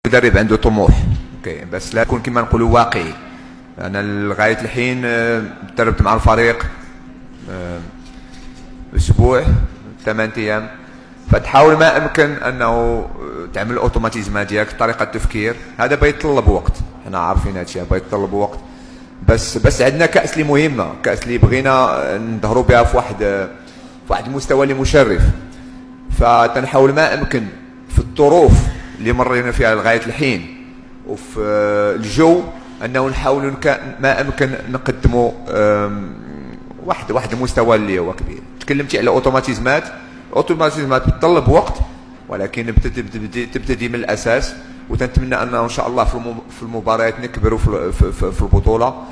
مدرب عنده طموح، اوكي، بس لا يكون كما نقولوا واقعي. انا لغايه الحين دربت مع الفريق اسبوع 8 ايام، فتحاول ما امكن انه تعمل الاوتوماتيزمات ديالك، طريقه التفكير. هذا بيتطلب وقت، حنا عارفين هذا الشيء بيتطلب وقت. بس عندنا كاس اللي مهمه، كاس اللي بغينا نظهروا بها في واحد المستوى اللي مشرف. فتنحاول ما امكن في الظروف اللي مرينا فيها لغايه الحين وفي الجو انه نحاولوا ما امكن نقدموا واحد المستوى اللي هو كبير. تكلمتي على الاوتوماتيزمات بتطلب وقت، ولكن تبتدي من الاساس، وتنتمنى انه ان شاء الله في المباريات نكبروا في البطوله.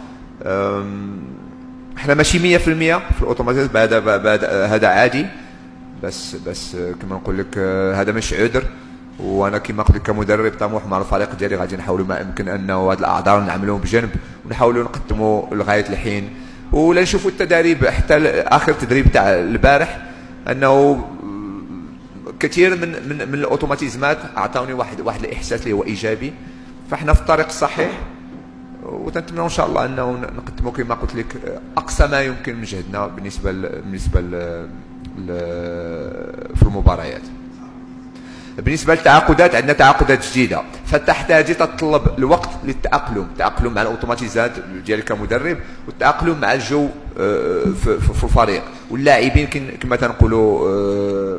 احنا ماشي 100% في الاوتوماتيزم، هذا عادي، بس كما نقول لك هذا مش عذر. وانا كما قلت لك كمدرب طموح مع الفريق ديالي غادي نحاولوا ما امكن انه هاد الاعذار نعملوهم بجنب ونحاولوا نقدموا لغايه الحين. ولا نشوفوا التدريب حتى اخر تدريب تاع البارح انه كثير من الاوتوماتيزمات اعطاوني واحد الاحساس اللي هو ايجابي. فاحنا في الطريق الصحيح، وتنتمنى ان شاء الله انه نقدموا كما قلت لك اقصى ما يمكن من جهدنا بالنسبه في المباريات. بالنسبه للتعاقدات، عندنا تعاقدات جديده فتحتاج تتطلب الوقت للتاقلم مع الاوتوماتيزات ديالك كمدرب، والتاقلم مع الجو في الفريق واللاعبين. كما تنقولوا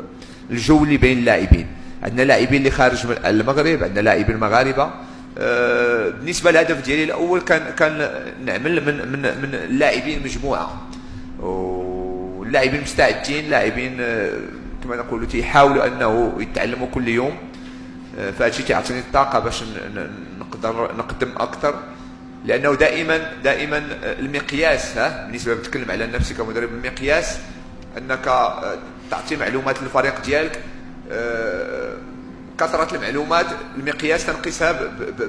الجو اللي بين اللاعبين، عندنا لاعبين اللي خارج المغرب، عندنا لاعبين مغاربه. بالنسبه للهدف ديالي الاول كان نعمل من اللاعبين مجموعه، واللاعبين مستعدين، لاعبين كما نقولوا تيحاولوا انه يتعلموا كل يوم. فهذا الشيء تيعطيني الطاقه باش نقدر نقدم اكثر، لانه دائما المقياس، بالنسبه بتكلم على نفسي كمدرب، المقياس انك تعطي معلومات للفريق ديالك. كثره المعلومات المقياس تنقيسها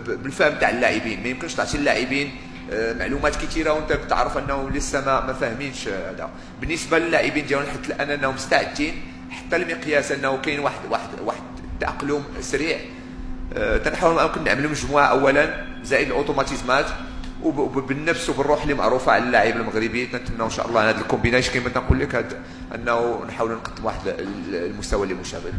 بالفهم تاع اللاعبين. ما يمكنش تعطي اللاعبين معلومات كثيره وانت بتعرف انه لسه ما فاهمينش هذا. بالنسبه للاعبين ديالنا حتى الان انهم مستعدين، حتى المقياس انه كاين واحد تاقلم سريع. تنحاول ما يمكن نعملوا مجموعه اولا زائد الاوتوماتيزمات، وبالنفس وبالروح اللي معروفه على اللاعب المغربي. نتمنى ان شاء الله هذا الكومبينيشن كما تنقول لك انه نحاول نقدم واحد المستوى اللي مشابه.